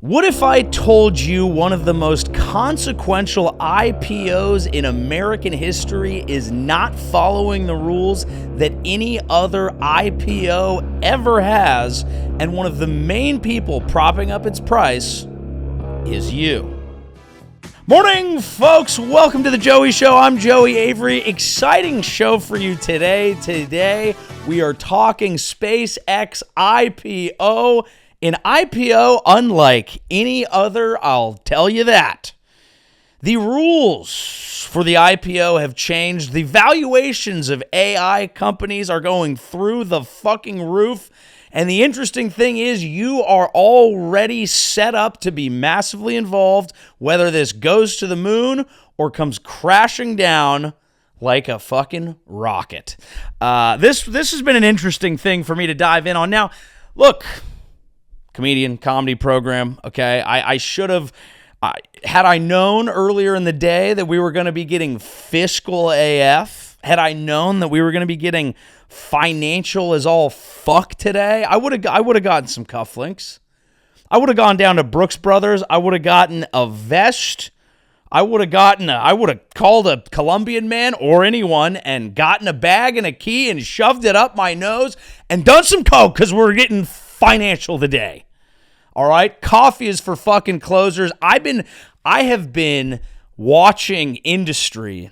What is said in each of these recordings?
What if I told you one of the most consequential IPOs in American history is not following the rules that any other IPO ever has, and one of the main people propping up its price is you? Morning, folks. Welcome to the Joey Show. I'm Joey Avery. Exciting show for you today. Today, we are talking SpaceX IPO. An IPO unlike any other, I'll tell you that. The rules for the IPO have changed. The valuations of AI companies are going through the fucking roof. And the interesting thing is you are already set up to be massively involved, whether this goes to the moon or comes crashing down like a fucking rocket. This has been an interesting thing for me to dive in on. Now, look, comedy program, okay? I should have, had I known earlier in the day that we were going to be getting fiscal AF, had I known that we were going to be getting financial as all fuck today, I would have gotten some cufflinks. I would have gone down to Brooks Brothers. I would have gotten a vest. I would have called a Colombian man or anyone and gotten a bag and a key and shoved it up my nose and done some coke because we're getting financial today. All right? Coffee is for fucking closers. I have been watching Industry.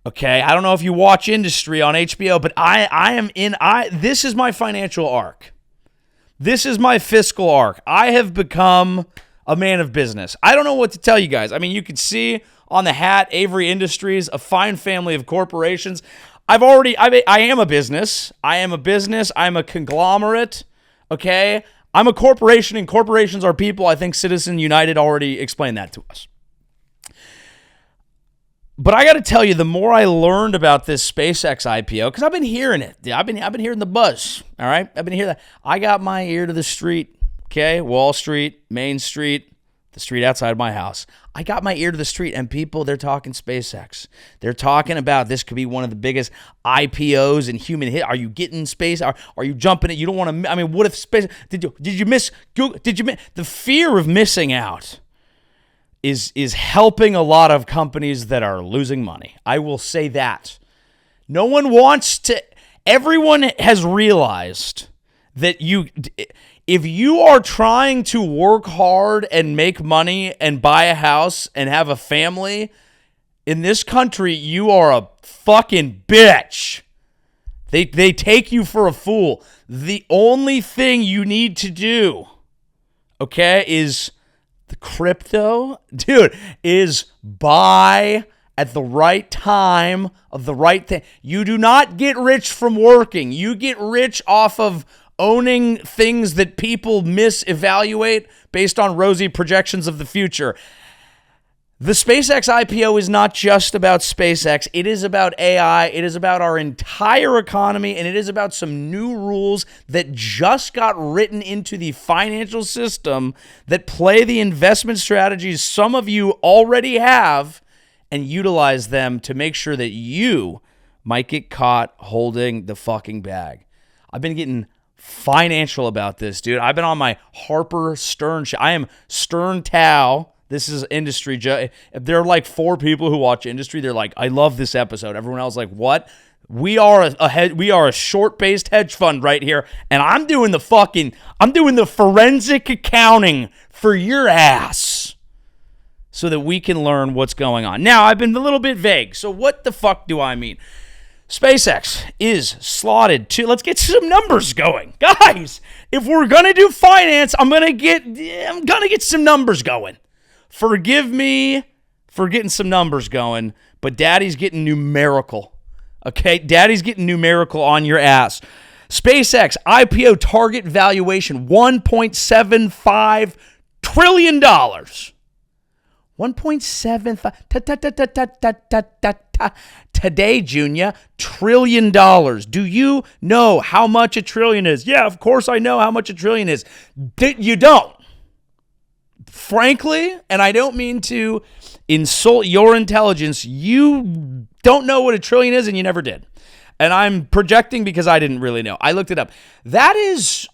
Okay? I don't know if you watch Industry on HBO, but this is my financial arc. This is my fiscal arc. I have become a man of business. I don't know what to tell you guys. I mean, you can see on the hat, Avery Industries, a fine family of corporations. I am a business. I'm a conglomerate. Okay? I'm a corporation, and corporations are people. I think Citizen United already explained that to us. But I got to tell you, the more I learned about this SpaceX IPO, because I've been hearing it. I've been hearing the buzz, all right? I've been hearing that. I got my ear to the street, okay? Wall Street, Main Street, the street outside my house. I got my ear to the street, and people, they're talking SpaceX. They're talking about this could be one of the biggest IPOs in human history. Are you getting space? Are you jumping it? You don't want to. I mean, what if space? Did you miss? Did you miss? The fear of missing out is helping a lot of companies that are losing money. I will say that. No one wants to. Everyone has realized that if you are trying to work hard and make money and buy a house and have a family in this country, you are a fucking bitch. They take you for a fool. The only thing you need to do, okay, is the crypto, dude, is buy at the right time of the right thing. You do not get rich from working. You get rich off of owning things that people misevaluate based on rosy projections of the future. The SpaceX IPO is not just about SpaceX. It is about AI. It is about our entire economy, and it is about some new rules that just got written into the financial system that play the investment strategies some of you already have and utilize them to make sure that you might get caught holding the fucking bag. I've been getting financial about this, dude. I've been on my Harper Stern show. I am Stern Tao. This is Industry. There are like 4 people who watch Industry. They're like, I love this episode. Everyone else is like, what? We are a short-based hedge fund right here, and I'm doing the forensic accounting for your ass so that we can learn what's going on. Now, I've been a little bit vague. So what the fuck do I mean? SpaceX is slotted to, let's get some numbers going. Guys, if we're going to do finance, I'm going to get some numbers going. Forgive me for getting some numbers going, but Daddy's getting numerical. Okay? Daddy's getting numerical on your ass. SpaceX IPO target valuation, $1.75 trillion. 1.75 today, Junior, $1 trillion. Do you know how much a trillion is? Yeah, of course I know how much a trillion is. You don't. Frankly, and I don't mean to insult your intelligence, you don't know what a trillion is and you never did. And I'm projecting because I didn't really know. I looked it up. That is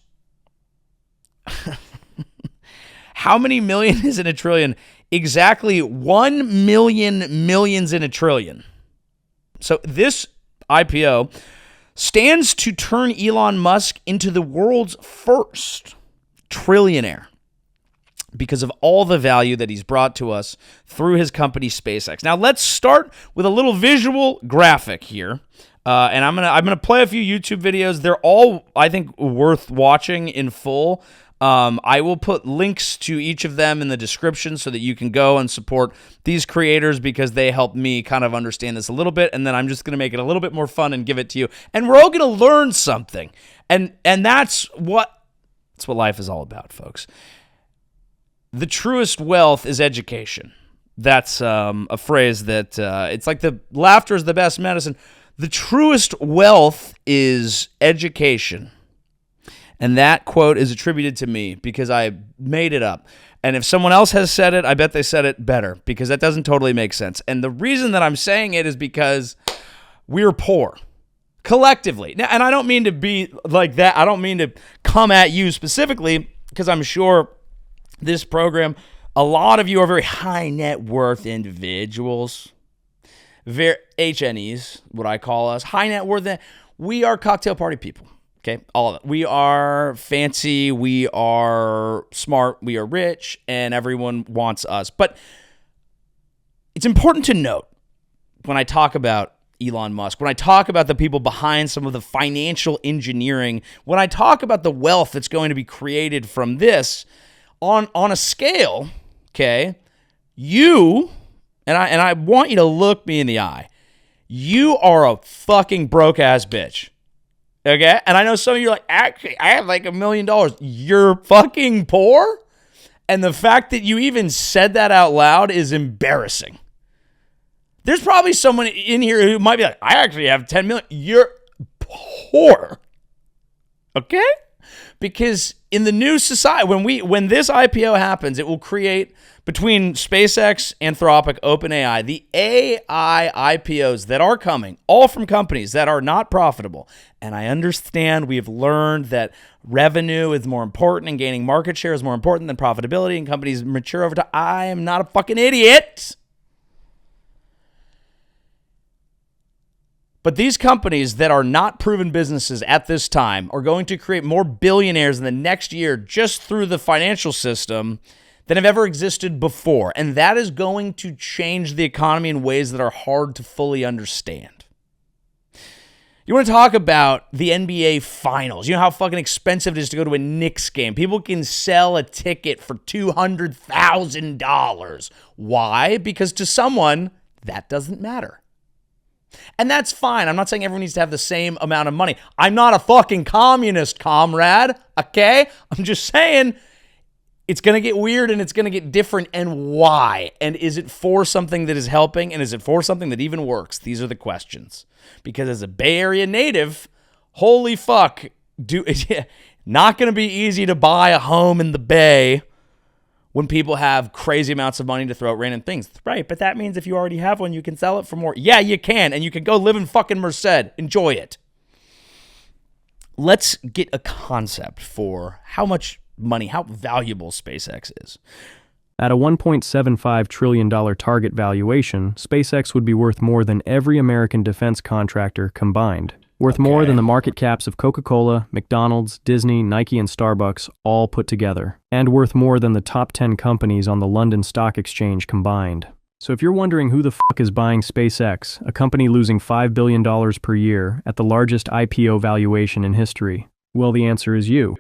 How many million is in a trillion? Exactly 1 million millions in a trillion. So this IPO stands to turn Elon Musk into the world's first trillionaire because of all the value that he's brought to us through his company SpaceX. Now let's start with a little visual graphic here. And I'm gonna play a few YouTube videos. They're all, I think, worth watching in full. I will put links to each of them in the description so that you can go and support these creators because they helped me kind of understand this a little bit. And then I'm just going to make it a little bit more fun and give it to you. And we're all going to learn something. And that's what life is all about, folks. The truest wealth is education. That's a phrase that it's like the laughter is the best medicine. The truest wealth is education. And that quote is attributed to me because I made it up. And if someone else has said it, I bet they said it better because that doesn't totally make sense. And the reason that I'm saying it is because we're poor collectively. Now, and I don't mean to be like that. I don't mean to come at you specifically because I'm sure this program, a lot of you are very high net worth individuals. Very HNEs, what I call us. High net worth. We are cocktail party people. Okay, all of it. We are fancy, we are smart, we are rich, and everyone wants us. But it's important to note when I talk about Elon Musk, when I talk about the people behind some of the financial engineering, when I talk about the wealth that's going to be created from this, on a scale, okay, you, and I want you to look me in the eye, you are a fucking broke-ass bitch. Okay? And I know some of you are like, actually, I have like $1 million. You're fucking poor? And the fact that you even said that out loud is embarrassing. There's probably someone in here who might be like, I actually have 10 million. You're poor. Okay? Because in the new society, when this IPO happens, it will create between SpaceX, Anthropic, OpenAI, the AI IPOs that are coming, all from companies that are not profitable. And I understand we've learned that revenue is more important and gaining market share is more important than profitability, and companies mature over time. I am not a fucking idiot. But these companies that are not proven businesses at this time are going to create more billionaires in the next year just through the financial system than have ever existed before. And that is going to change the economy in ways that are hard to fully understand. You want to talk about the NBA Finals. You know how fucking expensive it is to go to a Knicks game. People can sell a ticket for $200,000. Why? Because to someone, that doesn't matter. And that's fine. I'm not saying everyone needs to have the same amount of money. I'm not a fucking communist, comrade, okay? I'm just saying it's going to get weird and it's going to get different, and why? And is it for something that is helping, and is it for something that even works? These are the questions. Because as a Bay Area native, holy fuck, not going to be easy to buy a home in the Bay when people have crazy amounts of money to throw at random things. Right, but that means if you already have one, you can sell it for more. Yeah, you can, and you can go live in fucking Merced. Enjoy it. Let's get a concept for how much money, how valuable SpaceX is. At a $1.75 trillion target valuation, SpaceX would be worth more than every American defense contractor combined. Worth more than the market caps of Coca-Cola, McDonald's, Disney, Nike, and Starbucks all put together. And worth more than the top 10 companies on the London Stock Exchange combined. So if you're wondering who the fuck is buying SpaceX, a company losing $5 billion per year at the largest IPO valuation in history, well, the answer is you.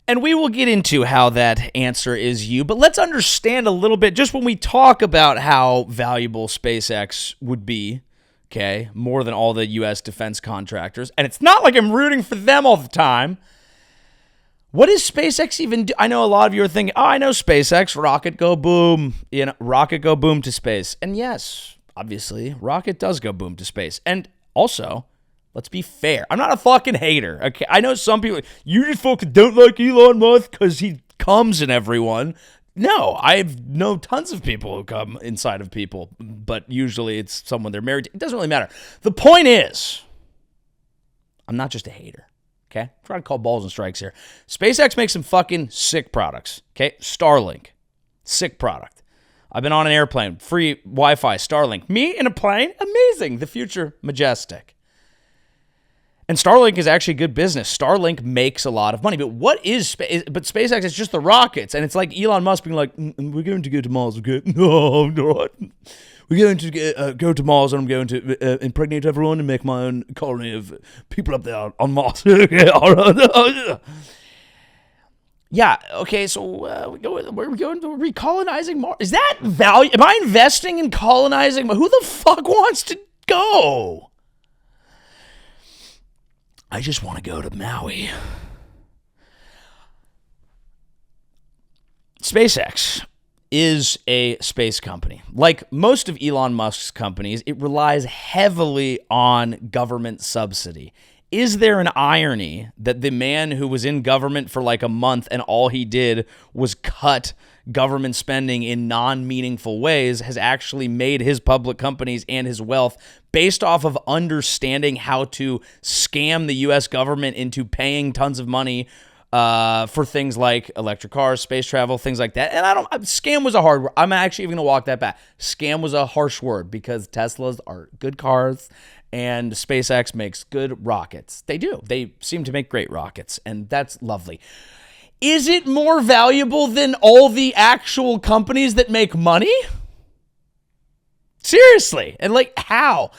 And we will get into how that answer is you, but let's understand a little bit just when we talk about how valuable SpaceX would be, okay, more than all the U.S. defense contractors. And it's not like I'm rooting for them all the time. What does SpaceX even do? I know a lot of you are thinking, oh, I know SpaceX, rocket go boom, rocket go boom to space. And yes, obviously, rocket does go boom to space. And also, let's be fair. I'm not a fucking hater, okay? I know some people, you just fucking don't like Elon Musk because he comes in everyone. No, I know tons of people who come inside of people, but usually it's someone they're married to. It doesn't really matter. The point is, I'm not just a hater. Okay, I'm trying to call balls and strikes here. SpaceX makes some fucking sick products. Okay, Starlink, sick product. I've been on an airplane, free Wi-Fi, Starlink. Me in a plane, amazing. The future, majestic. And Starlink is actually good business. Starlink makes a lot of money. But what is but SpaceX is just the rockets. And it's like Elon Musk being like, we're going to go to Mars, okay? No, I'm not. We're going to go to Mars, and I'm going to impregnate everyone and make my own colony of people up there on Mars. Yeah, okay, so we're going to recolonizing Mars. Is that value? Am I investing in colonizing? Who the fuck wants to go? I just want to go to Maui. SpaceX is a space company. Like most of Elon Musk's companies, it relies heavily on government subsidy. Is there an irony that the man who was in government for like a month and all he did was cut government spending in non-meaningful ways has actually made his public companies and his wealth based off of understanding how to scam the U.S. government into paying tons of money for things like electric cars, space travel, things like that. And scam was a hard word. I'm actually even going to walk that back. Scam was a harsh word because Teslas are good cars and SpaceX makes good rockets. They do. They seem to make great rockets, and that's lovely. Is it more valuable than all the actual companies that make money? Seriously. And like, how?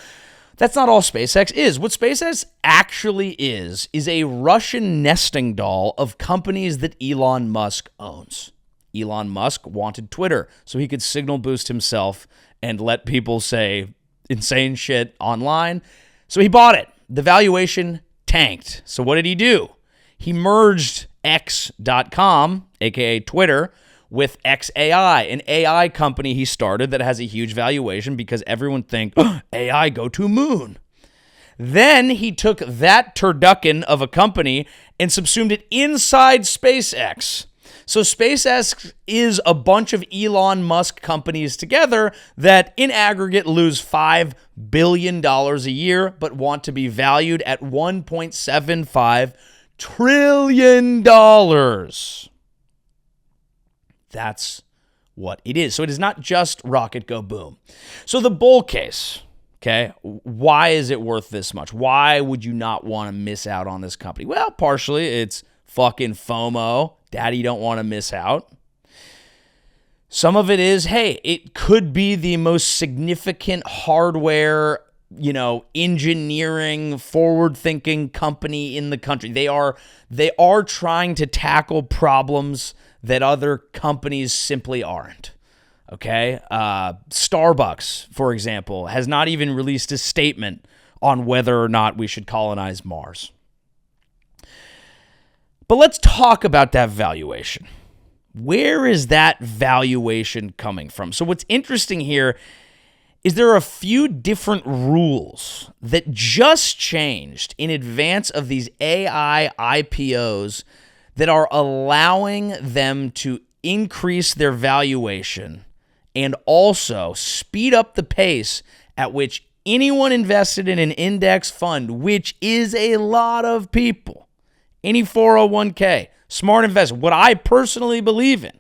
That's not all SpaceX is. What SpaceX actually is a Russian nesting doll of companies that Elon Musk owns. Elon Musk wanted Twitter so he could signal boost himself and let people say insane shit online. So he bought it. The valuation tanked. So what did he do? He merged X.com, aka Twitter, with XAI, an AI company he started that has a huge valuation because everyone thinks AI go to moon. Then he took that turducken of a company and subsumed it inside SpaceX. So SpaceX is a bunch of Elon Musk companies together that in aggregate lose $5 billion a year, but want to be valued at $1.75 trillion. That's what it is. So it is not just rocket go boom. So the bull case, okay, why is it worth this much? Why would you not want to miss out on this company? Well, partially it's fucking FOMO. Daddy don't want to miss out. Some of it is, hey, it could be the most significant hardware, engineering, forward-thinking company in the country. They are trying to tackle problems that other companies simply aren't. Okay? Starbucks, for example, has not even released a statement on whether or not we should colonize Mars. But let's talk about that valuation. Where is that valuation coming from? So what's interesting here is there are a few different rules that just changed in advance of these AI IPOs that are allowing them to increase their valuation and also speed up the pace at which anyone invested in an index fund, which is a lot of people, any 401k, smart investment, what I personally believe in,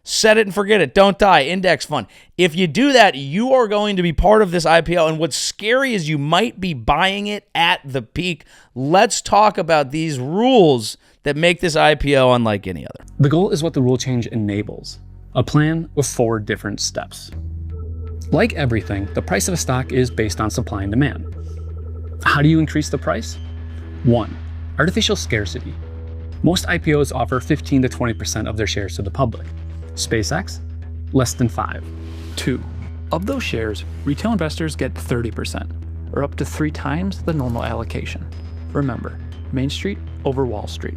set it and forget it, don't die, index fund. If you do that, you are going to be part of this IPO, and what's scary is you might be buying it at the peak. Let's talk about these rules that make this IPO unlike any other. The goal is what the rule change enables, a plan with 4 different steps. Like everything, the price of a stock is based on supply and demand. How do you increase the price? 1. Artificial scarcity. Most IPOs offer 15 to 20% of their shares to the public. SpaceX, less than 5. 2. Of those shares, retail investors get 30%, or up to 3 times the normal allocation. Remember, Main Street over Wall Street.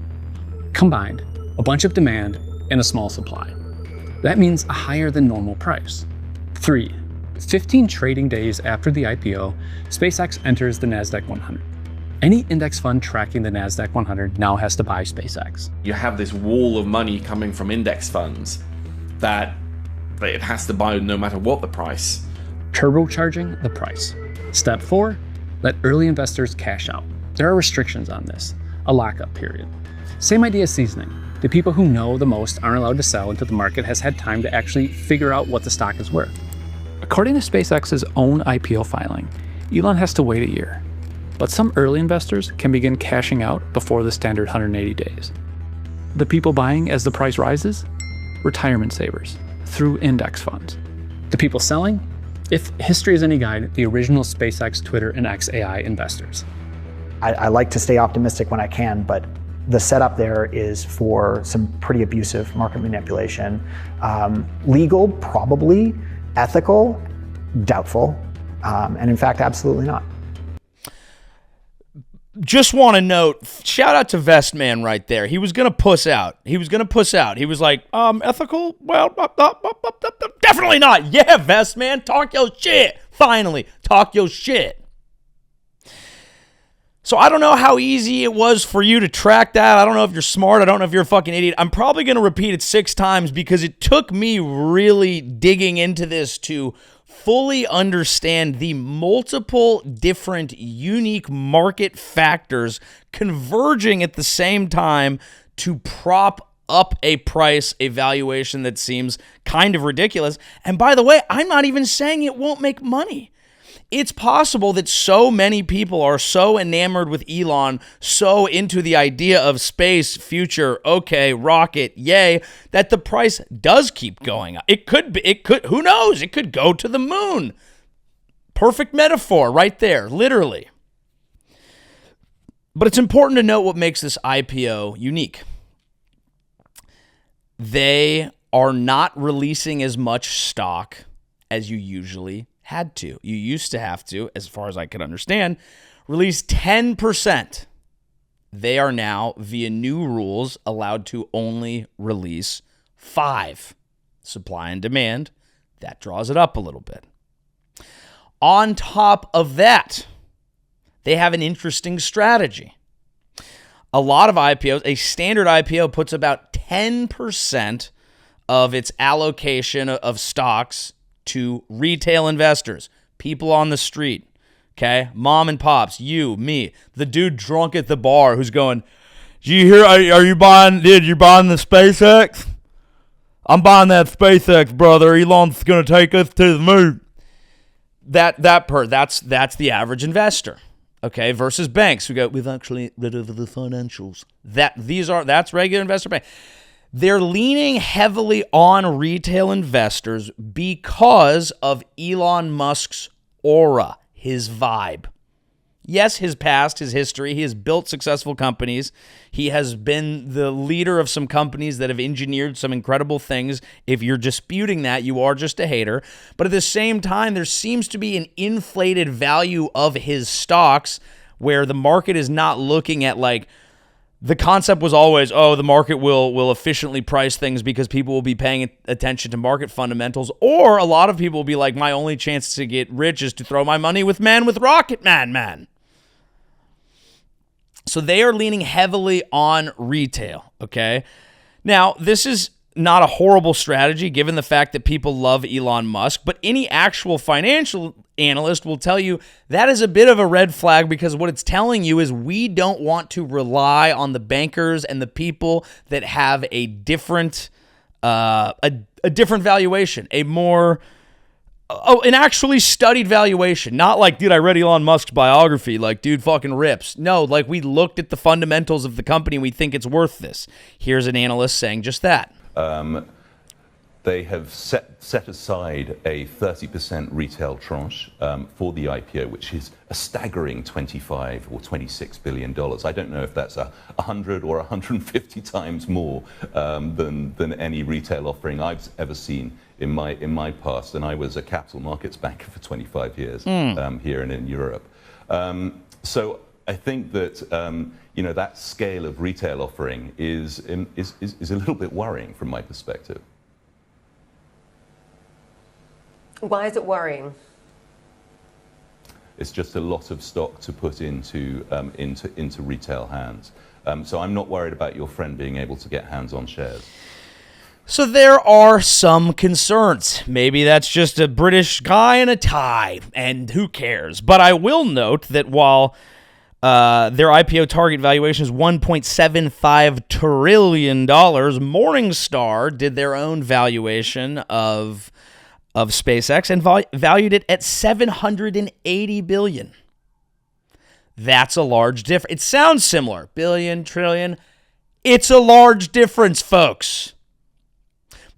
Combined, a bunch of demand and a small supply. That means a higher than normal price. 3. 15 trading days after the IPO, SpaceX enters the NASDAQ 100. Any index fund tracking the NASDAQ 100 now has to buy SpaceX. You have this wall of money coming from index funds that it has to buy no matter what the price. Turbocharging the price. Step 4, let early investors cash out. There are restrictions on this. a lockup period. Same idea as seasoning. The people who know the most aren't allowed to sell until the market has had time to actually figure out what the stock is worth. According to SpaceX's own IPO filing, Elon has to wait a year. But some early investors can begin cashing out before the standard 180 days. The people buying as the price rises? Retirement savers, through index funds. The people selling? If history is any guide, the original SpaceX, Twitter, and xAI investors. I like to stay optimistic when I can, but the setup there is for some pretty abusive market manipulation. Legal, probably. Ethical, doubtful. And in fact, absolutely not. Just want to note, shout out to Vestman right there. He was going to puss out. He was like, ethical? Well, definitely not. Yeah, Vestman, talk your shit. Finally, talk your shit. So I don't know how easy it was for you to track that. I don't know if you're smart. I don't know if you're a fucking idiot. I'm probably going to repeat it 6 times because it took me really digging into this to fully understand the multiple different unique market factors converging at the same time to prop up a price, a valuation that seems kind of ridiculous. And by the way, I'm not even saying it won't make money. It's possible that so many people are so enamored with Elon, so into the idea of space, future, okay, rocket, yay, that the price does keep going up. It could, who knows? It could go to the moon. Perfect metaphor right there, literally. But it's important to note what makes this IPO unique. They are not releasing as much stock as you usually had to. You used to have to, as far as I could understand, release 10%. They are now, via new rules, allowed to only release 5. Supply and demand, that draws it up a little bit. On top of that, they have an interesting strategy. A lot of IPOs, a standard IPO puts about 10% of its allocation of stocks to retail investors, people on the street, okay? Mom and pops, you, me, the dude drunk at the bar who's going, "Did you hear, are you buying the SpaceX? I'm buying that SpaceX, brother. Elon's going to take us to the moon." That's the average investor, okay? Versus banks who go, "We've actually rid of the financials." That's regular investor bank. They're leaning heavily on retail investors because of Elon Musk's aura, his vibe. Yes, his past, his history. He has built successful companies. He has been the leader of some companies that have engineered some incredible things. If you're disputing that, you are just a hater. But at the same time, there seems to be an inflated value of his stocks where the market is not looking at like, the concept was always, the market will efficiently price things because people will be paying attention to market fundamentals. Or a lot of people will be like, my only chance to get rich is to throw my money with Rocket Man. So they are leaning heavily on retail, okay? Now, this is not a horrible strategy given the fact that people love Elon Musk, but any actual financial analyst will tell you that is a bit of a red flag because what it's telling you is we don't want to rely on the bankers and the people that have a different different valuation, an actually studied valuation. Not like, dude, I read Elon Musk's biography, like, dude fucking rips. No, like we looked at the fundamentals of the company, we think it's worth this. Here's an analyst saying just that. They have set aside a 30% retail tranche for the IPO, which is a staggering $25 or $26 billion. I don't know if that's 100 or 150 times more than any retail offering I've ever seen in my past. And I was a capital markets banker for 25 years here and in Europe. So I think that that scale of retail offering is a little bit worrying from my perspective. Why is it worrying? It's just a lot of stock to put into retail hands. So I'm not worried about your friend being able to get hands on shares. So there are some concerns. Maybe that's just a British guy in a tie, and who cares? But I will note that while Their IPO target valuation is $1.75 trillion. Morningstar did their own valuation of SpaceX and valued it at $780 billion. That's a large difference. It sounds similar. Billion, trillion. It's a large difference, folks.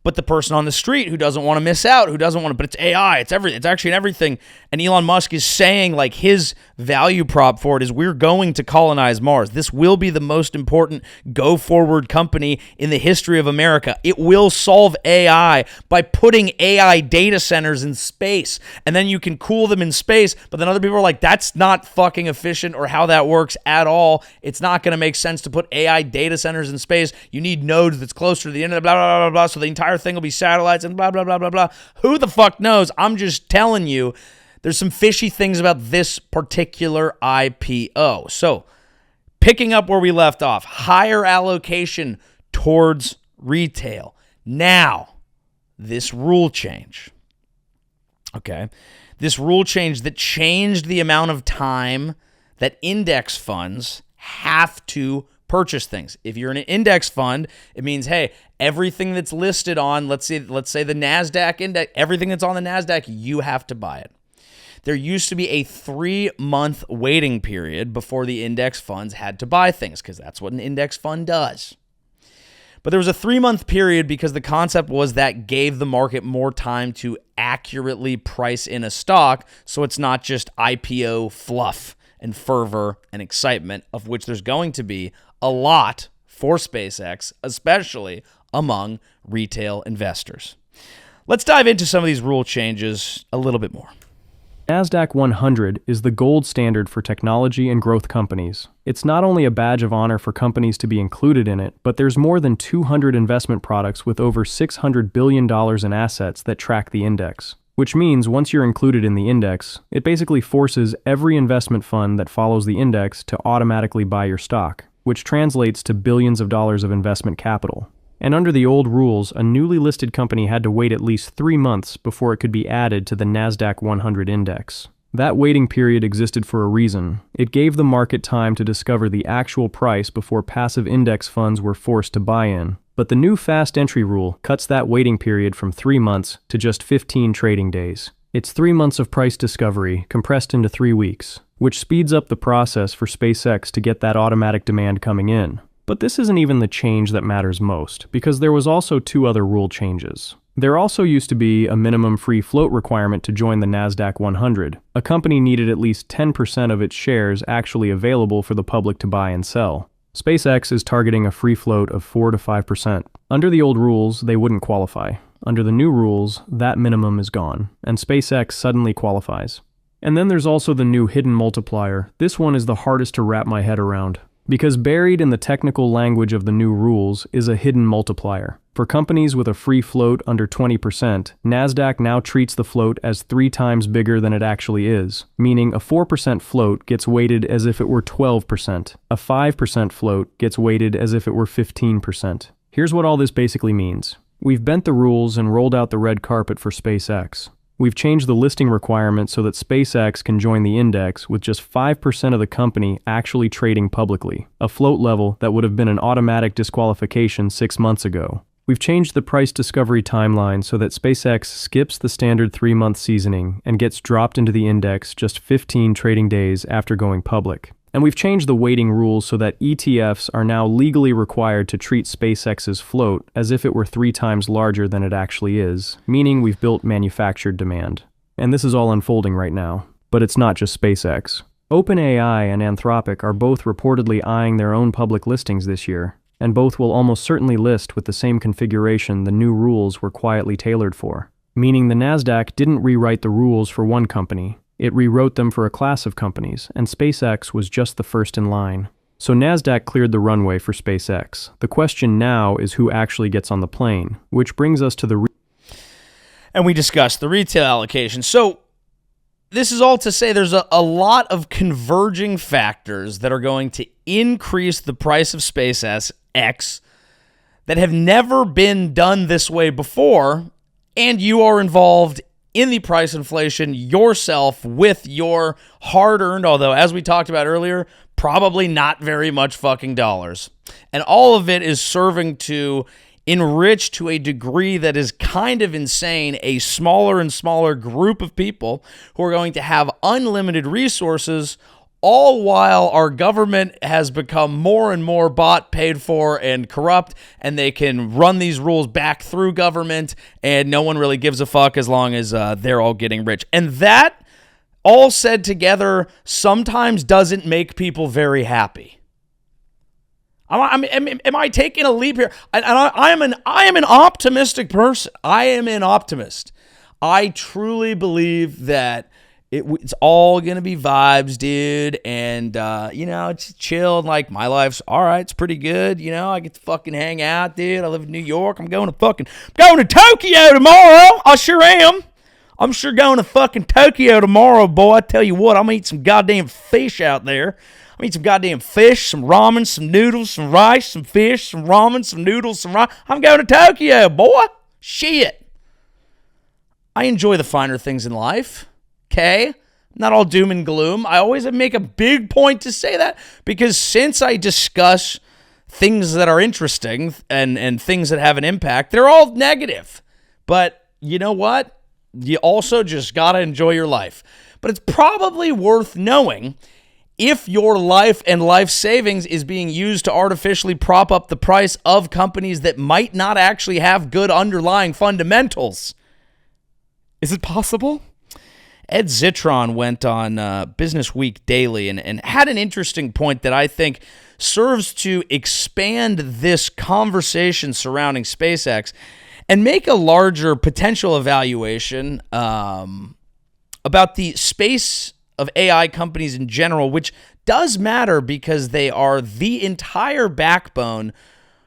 But the person on the street who doesn't want to miss out, but it's AI, it's actually in everything. And Elon Musk is saying, like, his value prop for it is we're going to colonize Mars. This will be the most important go-forward company in the history of America. It will solve AI by putting AI data centers in space. And then you can cool them in space. But then other people are like, that's not fucking efficient or how that works at all. It's not going to make sense to put AI data centers in space. You need nodes that's closer to the internet, blah, blah, blah, blah. So the entire thing will be satellites and blah, blah, blah, blah, blah. Who the fuck knows? I'm just telling you, there's some fishy things about this particular IPO. So, picking up where we left off, higher allocation towards retail. Now, this rule change. Okay. This rule change that changed the amount of time that index funds have to purchase things. If you're in an index fund, it means, hey, everything that's listed on, let's say the NASDAQ index, everything that's on the NASDAQ, you have to buy it. There used to be a 3-month waiting period before the index funds had to buy things, because that's what an index fund does. But there was a 3-month period because the concept was that gave the market more time to accurately price in a stock, so it's not just IPO fluff and fervor and excitement, of which there's going to be a lot for SpaceX, especially among retail investors. Let's dive into some of these rule changes a little bit more. NASDAQ 100 is the gold standard for technology and growth companies. It's not only a badge of honor for companies to be included in it, but there's more than 200 investment products with over $600 billion in assets that track the index. Which means once you're included in the index, it basically forces every investment fund that follows the index to automatically buy your stock, which translates to billions of dollars of investment capital. And under the old rules, a newly listed company had to wait at least 3 months before it could be added to the NASDAQ 100 index. That waiting period existed for a reason. It gave the market time to discover the actual price before passive index funds were forced to buy in. But the new fast entry rule cuts that waiting period from 3 months to just 15 trading days. It's 3 months of price discovery compressed into 3 weeks, which speeds up the process for SpaceX to get that automatic demand coming in. But this isn't even the change that matters most, because there was also 2 other rule changes. There also used to be a minimum free float requirement to join the NASDAQ 100. A company needed at least 10% of its shares actually available for the public to buy and sell. SpaceX is targeting a free float of 4 to 5%. Under the old rules, they wouldn't qualify. Under the new rules, that minimum is gone, and SpaceX suddenly qualifies. And then there's also the new hidden multiplier. This one is the hardest to wrap my head around, because buried in the technical language of the new rules is a hidden multiplier. For companies with a free float under 20%, NASDAQ now treats the float as 3 times bigger than it actually is, meaning a 4% float gets weighted as if it were 12%. A 5% float gets weighted as if it were 15%. Here's what all this basically means. We've bent the rules and rolled out the red carpet for SpaceX. We've changed the listing requirement so that SpaceX can join the index with just 5% of the company actually trading publicly, a float level that would have been an automatic disqualification 6 months ago. We've changed the price discovery timeline so that SpaceX skips the standard 3-month seasoning and gets dropped into the index just 15 trading days after going public. And we've changed the weighting rules so that ETFs are now legally required to treat SpaceX's float as if it were 3 times larger than it actually is, meaning we've built manufactured demand. And this is all unfolding right now. But it's not just SpaceX. OpenAI and Anthropic are both reportedly eyeing their own public listings this year, and both will almost certainly list with the same configuration the new rules were quietly tailored for. Meaning the NASDAQ didn't rewrite the rules for one company. It rewrote them for a class of companies, and SpaceX was just the first in line. So NASDAQ cleared the runway for SpaceX. The question now is who actually gets on the plane, which brings us to the... And we discussed the retail allocation. So this is all to say there's a lot of converging factors that are going to increase the price of SpaceX that have never been done this way before, and you are involved in the price inflation yourself with your hard-earned, although as we talked about earlier, probably not very much fucking dollars. And all of it is serving to enrich to a degree that is kind of insane a smaller and smaller group of people who are going to have unlimited resources, all while our government has become more and more bought, paid for, and corrupt, and they can run these rules back through government, and no one really gives a fuck as long as they're all getting rich. And that, all said together, sometimes doesn't make people very happy. Am I taking a leap here? I am an optimistic person. I am an optimist. I truly believe that it's all going to be vibes, dude. And, it's chill. Like, my life's all right. It's pretty good. I get to fucking hang out, dude. I live in New York. I'm going to Tokyo tomorrow. I sure am. I'm sure going to fucking Tokyo tomorrow, boy. I tell you what, I'm going to eat some goddamn fish out there. I'm going to eat some goddamn fish, some ramen, some noodles, some rice, some fish, some ramen, some noodles, some rice. I'm going to Tokyo, boy. Shit. I enjoy the finer things in life. Okay, not all doom and gloom. I always make a big point to say that because since I discuss things that are interesting and things that have an impact, they're all negative. But you know what? You also just got to enjoy your life. But it's probably worth knowing if your life and life savings is being used to artificially prop up the price of companies that might not actually have good underlying fundamentals. Is it possible? Ed Zitron went on Business Week Daily and had an interesting point that I think serves to expand this conversation surrounding SpaceX and make a larger potential evaluation about the space of AI companies in general, which does matter because they are the entire backbone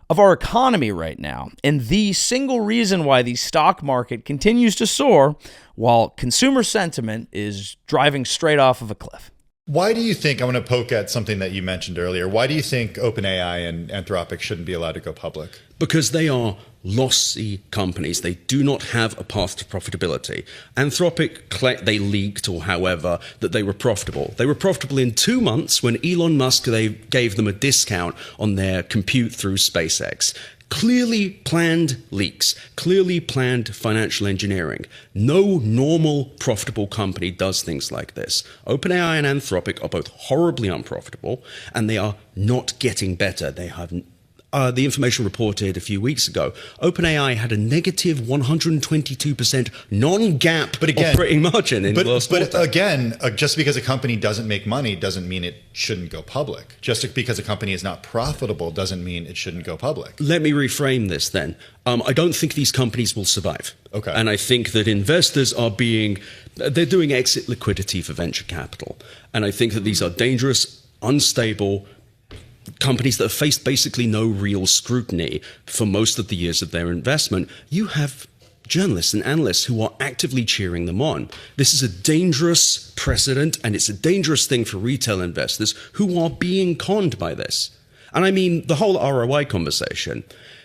of our economy right now, and the single reason why the stock market continues to soar while consumer sentiment is driving straight off of a cliff. Why do you think, I want to poke at something that you mentioned earlier, why do you think OpenAI and Anthropic shouldn't be allowed to go public? Because they are lossy companies. They do not have a path to profitability. Anthropic, they leaked, or however, that they were profitable. They were profitable in 2 months when Elon Musk, they gave them a discount on their compute through SpaceX. Clearly planned leaks, clearly planned financial engineering. No normal profitable company does things like this. OpenAI and Anthropic are both horribly unprofitable, and they are not getting better. They have the information reported a few weeks ago. OpenAI had a negative 122% non-GAAP operating margin in the last quarter. But again, just because a company doesn't make money doesn't mean it shouldn't go public. Just because a company is not profitable doesn't mean it shouldn't go public. Let me reframe this then. I don't think these companies will survive. Okay. And I think that investors they're doing exit liquidity for venture capital. And I think that these are dangerous, unstable companies that have faced basically no real scrutiny for most of the years of their investment. You have journalists and analysts who are actively cheering them on. This is a dangerous precedent, and it's a dangerous thing for retail investors who are being conned by this. And I mean, the whole ROI conversation,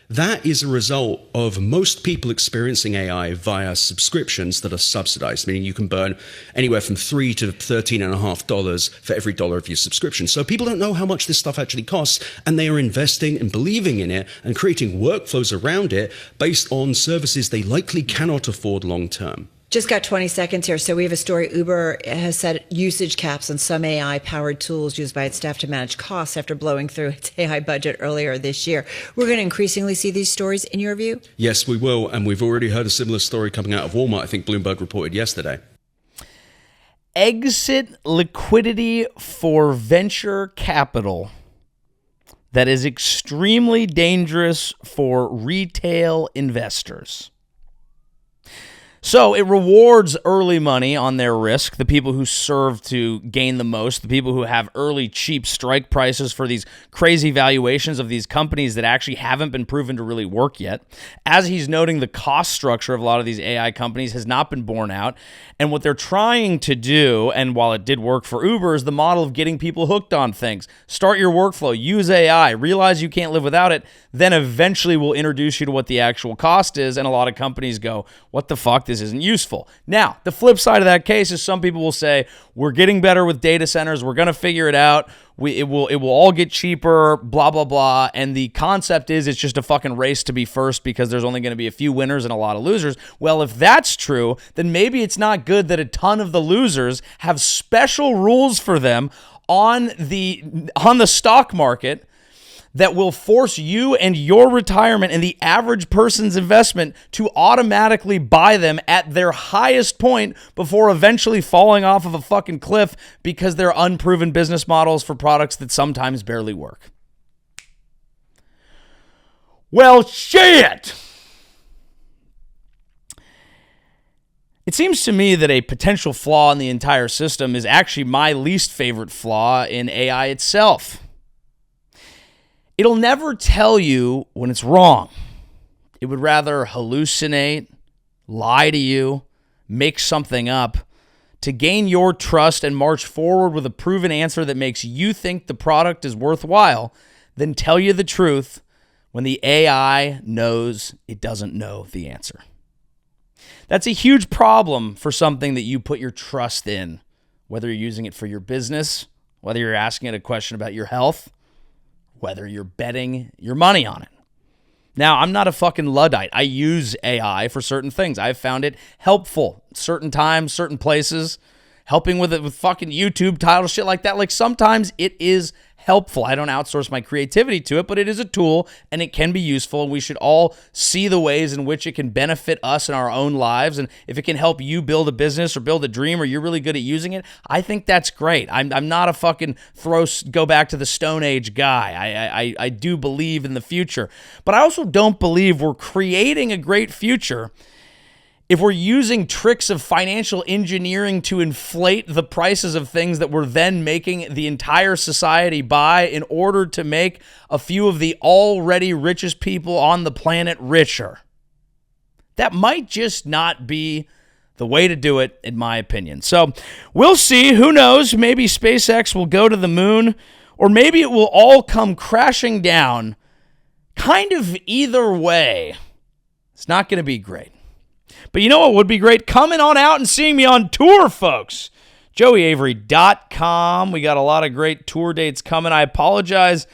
that is a result of most people experiencing AI via subscriptions that are subsidized, meaning you can burn anywhere from $3 to $13.50 for every dollar of your subscription. So people don't know how much this stuff actually costs, and they are investing and believing in it and creating workflows around it based on services they likely cannot afford long term. Just got 20 seconds here. So we have a story. Uber has set usage caps on some AI-powered tools used by its staff to manage costs after blowing through its AI budget earlier this year. We're going to increasingly see these stories, in your view? Yes, we will. And we've already heard a similar story coming out of Walmart. I think Bloomberg reported yesterday. Exit liquidity for venture capital that is extremely dangerous for retail investors. So it rewards early money on their risk, the people who serve to gain the most, the people who have early cheap strike prices for these crazy valuations of these companies that actually haven't been proven to really work yet. As he's noting, the cost structure of a lot of these AI companies has not been borne out. And what they're trying to do, and while it did work for Uber, is the model of getting people hooked on things. Start your workflow, use AI, realize you can't live without it, then eventually we'll introduce you to what the actual cost is. And a lot of companies go, what the fuck? this isn't useful. Now, the flip side of that case is some people will say, we're getting better with data centers. We're going to figure it out. It will all get cheaper, blah, blah, blah. And the concept is it's just a fucking race to be first because there's only going to be a few winners and a lot of losers. Well, if that's true, then maybe it's not good that a ton of the losers have special rules for them on the stock market that will force you and your retirement and the average person's investment to automatically buy them at their highest point before eventually falling off of a fucking cliff because they're unproven business models for products that sometimes barely work. Well, shit! It seems to me that a potential flaw in the entire system is actually my least favorite flaw in AI itself. It'll never tell you when it's wrong. It would rather hallucinate, lie to you, make something up to gain your trust and march forward with a proven answer that makes you think the product is worthwhile than tell you the truth when the AI knows it doesn't know the answer. That's a huge problem for something that you put your trust in, whether you're using it for your business, whether you're asking it a question about your health, whether you're betting your money on it. Now, I'm not a fucking Luddite. I use AI for certain things. I've found it helpful certain times, certain places, helping with it with fucking YouTube titles, shit like that. Like sometimes it is helpful. I don't outsource my creativity to it, but it is a tool and it can be useful. And we should all see the ways in which it can benefit us in our own lives. And if it can help you build a business or build a dream or you're really good at using it, I think that's great. I'm not a fucking go back to the Stone Age guy. I do believe in the future, but I also don't believe we're creating a great future if we're using tricks of financial engineering to inflate the prices of things that we're then making the entire society buy in order to make a few of the already richest people on the planet richer. That might just not be the way to do it, in my opinion. So we'll see. Who knows? Maybe SpaceX will go to the moon, or maybe it will all come crashing down. Kind of either way, it's not going to be great. But you know what would be great? Coming on out and seeing me on tour, folks. JoeyAvery.com. We got a lot of great tour dates coming. I apologize.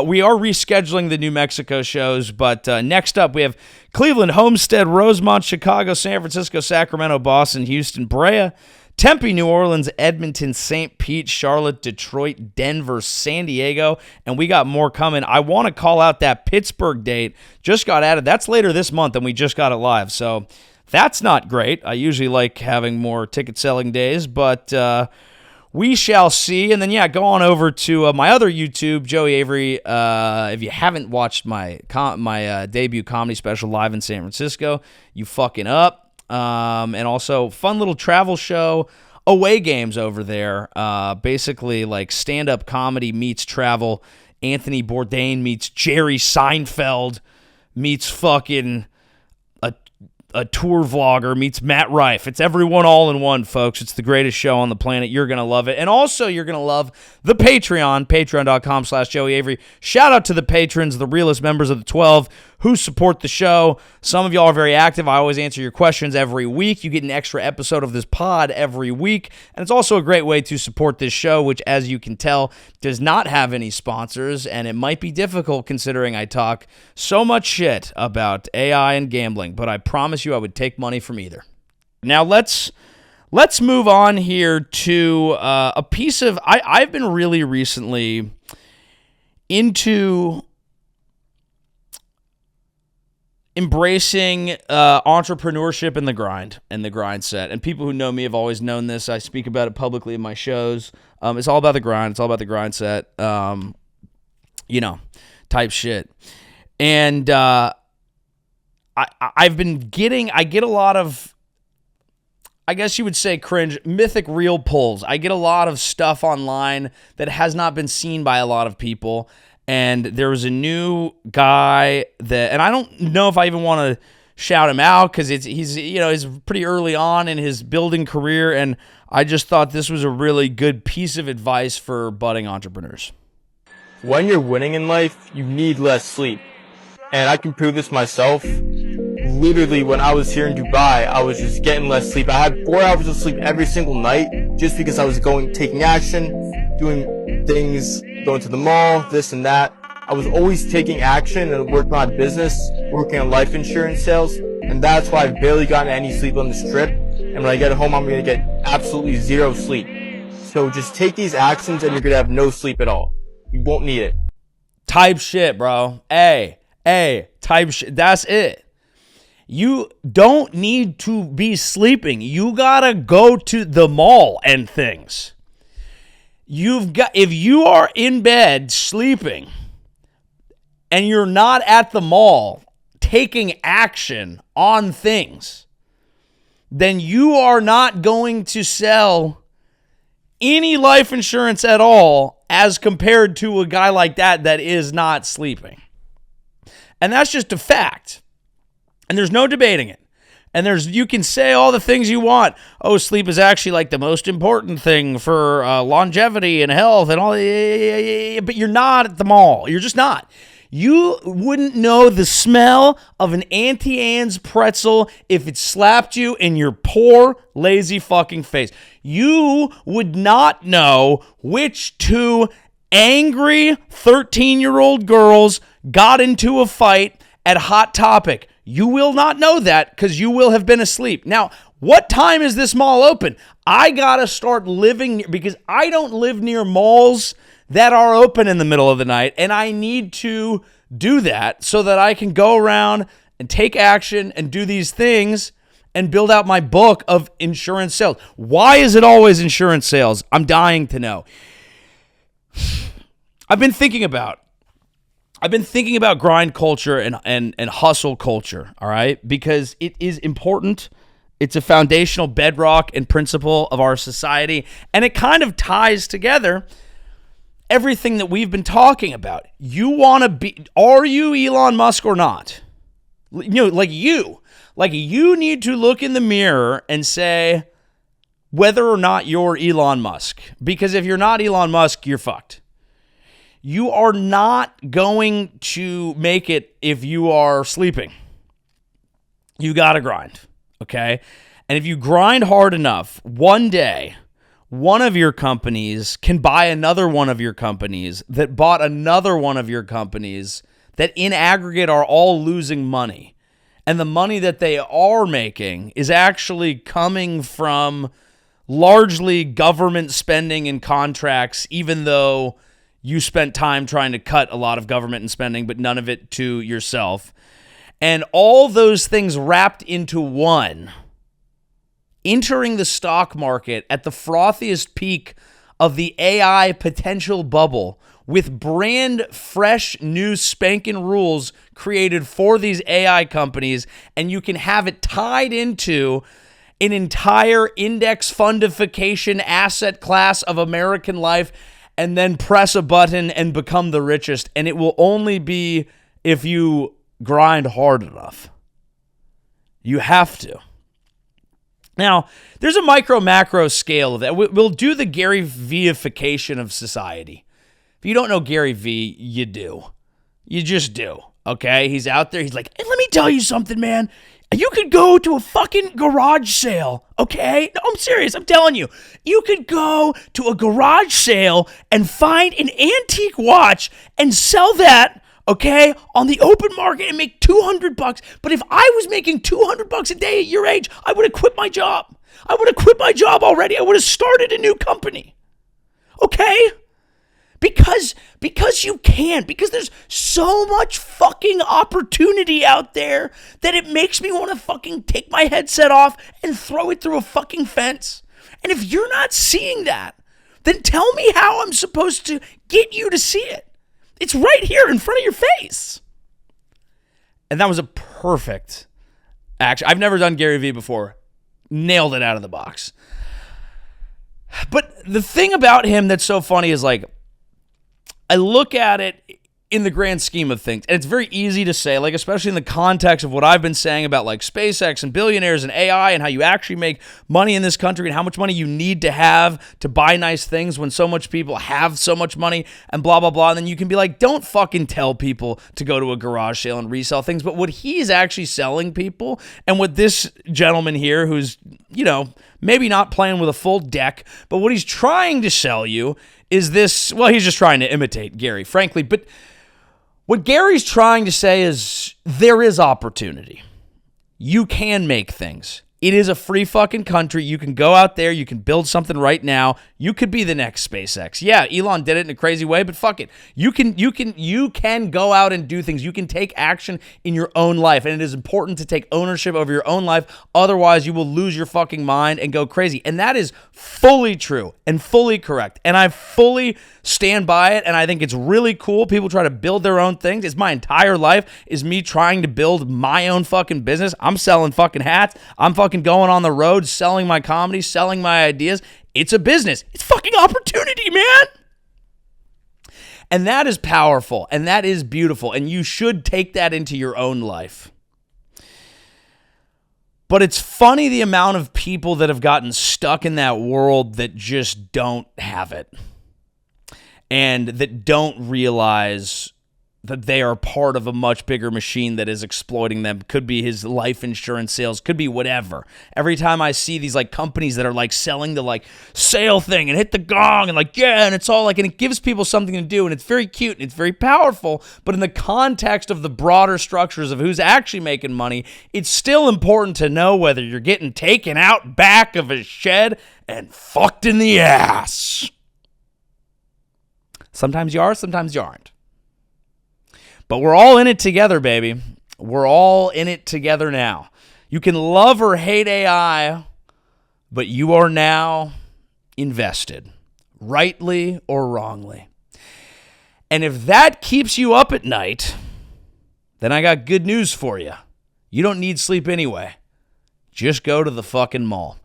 We are rescheduling the New Mexico shows, but next up we have Cleveland, Homestead, Rosemont, Chicago, San Francisco, Sacramento, Boston, Houston, Brea, Tempe, New Orleans, Edmonton, St. Pete, Charlotte, Detroit, Denver, San Diego, and we got more coming. I want to call out that Pittsburgh date. Just got added. That's later this month, and we just got it live, so that's not great. I usually like having more ticket selling days, but we shall see. And then, yeah, go on over to my other YouTube, Joey Avery. If you haven't watched my debut comedy special live in San Francisco, you fucking up. And also, fun little travel show, Away Games over there. Basically, like stand-up comedy meets travel. Anthony Bourdain meets Jerry Seinfeld meets fucking a tour vlogger meets Matt Rife. It's everyone all in one, folks. It's the greatest show on the planet. You're going to love it. And also, you're going to love the Patreon, patreon.com/Joey Avery. Shout out to the patrons, the realest members of the 12 who support the show. Some of y'all are very active. I always answer your questions every week. You get an extra episode of this pod every week. And it's also a great way to support this show, which, as you can tell, does not have any sponsors. And it might be difficult considering I talk so much shit about AI and gambling. But I promise you I would take money from either. Now let's move on here to a piece of... I've been really recently into embracing entrepreneurship and the grind set. And people who know me have always known this. I speak about it publicly in my shows. It's all about the grind. It's all about the grind set, type shit. And I get a lot of, I guess you would say cringe, mythic reel pulls. I get a lot of stuff online that has not been seen by a lot of people. And there was a new guy and I don't know if I even want to shout him out because he's pretty early on in his building career, and I just thought this was a really good piece of advice for budding entrepreneurs. When you're winning in life, you need less sleep. And I can prove this myself. literally, when I was here in Dubai, I was just getting less sleep. I had 4 hours of sleep every single night just because I was taking action, doing things, going to the mall, this and that. I was always taking action and working on business, working on life insurance sales, and that's why I've barely gotten any sleep on the strip. And when I get home, I'm going to get absolutely zero sleep. So just take these actions and you're going to have no sleep at all. You won't need it. Type shit, bro. Type shit. That's it. You don't need to be sleeping. You gotta go to the mall and things. If you are in bed sleeping and you're not at the mall taking action on things, then you are not going to sell any life insurance at all as compared to a guy like that is not sleeping. And that's just a fact. And there's no debating it. And you can say all the things you want. Oh, sleep is actually like the most important thing for longevity and health and all. But you're not at the mall. You're just not. You wouldn't know the smell of an Auntie Anne's pretzel if it slapped you in your poor, lazy fucking face. You would not know which two angry 13-year-old girls got into a fight at Hot Topic. You will not know that because you will have been asleep. Now, what time is this mall open? I got to start living because I don't live near malls that are open in the middle of the night, and I need to do that so that I can go around and take action and do these things and build out my book of insurance sales. Why is it always insurance sales? I'm dying to know. I've been thinking about grind culture and hustle culture, all right? Because it is important. It's a foundational bedrock and principle of our society, and it kind of ties together everything that we've been talking about. Are you Elon Musk or not? You need to look in the mirror and say whether or not you're Elon Musk. Because if you're not Elon Musk, you're fucked. You are not going to make it if you are sleeping. You got to grind, okay? And if you grind hard enough, one day, one of your companies can buy another one of your companies that bought another one of your companies that in aggregate are all losing money. And the money that they are making is actually coming from largely government spending and contracts, even though you spent time trying to cut a lot of government and spending, but none of it to yourself. And all those things wrapped into one, entering the stock market at the frothiest peak of the AI potential bubble with brand fresh new spanking rules created for these AI companies, and you can have it tied into an entire index fundification asset class of American life, and then press a button and become the richest. And it will only be if you grind hard enough. You have to. Now, there's a micro-macro scale of that. We'll do the Gary V-ification of society. If you don't know Gary V, you do. You just do, okay? He's out there. He's like, hey, let me tell you something, man. You could go to a fucking garage sale, okay? No, I'm serious. I'm telling you. You could go to a garage sale and find an antique watch and sell that, okay, on the open market and make $200. But if I was making $200 a day at your age, I would have quit my job. I would have quit my job already. I would have started a new company, okay? Because you can. Because there's so much fucking opportunity out there that it makes me want to fucking take my headset off and throw it through a fucking fence. And if you're not seeing that, then tell me how I'm supposed to get you to see it. It's right here in front of your face. And that was a perfect action. I've never done Gary Vee before. Nailed it out of the box. But the thing about him that's so funny is like, I look at it in the grand scheme of things. And it's very easy to say, like, especially in the context of what I've been saying about like SpaceX and billionaires and AI and how you actually make money in this country and how much money you need to have to buy nice things when so much people have so much money and blah, blah, blah. And then you can be like, don't fucking tell people to go to a garage sale and resell things. But what he's actually selling people, and what this gentleman here who's, you know, maybe not playing with a full deck, but what he's trying to sell you is this, well, he's just trying to imitate Gary, frankly, but what Gary's trying to say is there is opportunity. You can make things. It is a free fucking country. You can go out there. You can build something right now. You could be the next SpaceX. Yeah, Elon did it in a crazy way, but fuck it. You can go out and do things. You can take action in your own life, and it is important to take ownership over your own life. Otherwise, you will lose your fucking mind and go crazy. And that is fully true and fully correct. And I fully stand by it, and I think it's really cool. People try to build their own things. It's my entire life is me trying to build my own fucking business. I'm selling fucking hats. I'm fucking going on the road, selling my comedy, selling my ideas. It's a business. It's fucking opportunity, man. And that is powerful, and that is beautiful, and you should take that into your own life. But it's funny the amount of people that have gotten stuck in that world that just don't have it, and that don't realize that they are part of a much bigger machine that is exploiting them. Could be his life insurance sales, could be whatever. Every time I see these like companies that are like selling the like sale thing and hit the gong and like, yeah, and it's all like, and it gives people something to do, and it's very cute and it's very powerful, but in the context of the broader structures of who's actually making money, it's still important to know whether you're getting taken out back of a shed and fucked in the ass. Sometimes you are, sometimes you aren't. But we're all in it together, baby. We're all in it together now. You can love or hate AI, but you are now invested, rightly or wrongly. And if that keeps you up at night, then I got good news for you. You don't need sleep anyway. Just go to the fucking mall.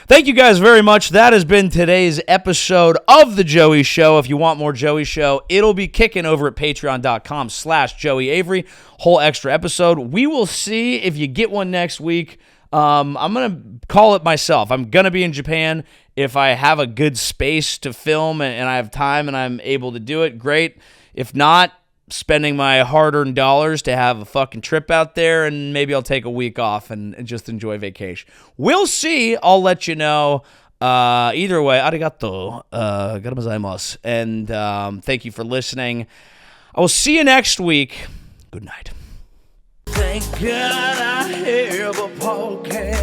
Thank you guys very much. That has been today's episode of The Joey Show. If you want more Joey Show, it'll be kicking over at patreon.com/Joey Avery. Whole extra episode. We will see if you get one next week. I'm going to call it myself. I'm going to be in Japan. If I have a good space to film and I have time and I'm able to do it, great. If not, spending my hard-earned dollars to have a fucking trip out there, and maybe I'll take a week off and just enjoy vacation. We'll see. I'll let you know. Either way, arigato gozaimasu, and thank you for listening. I will see you next week. Good night. Thank God I have a podcast.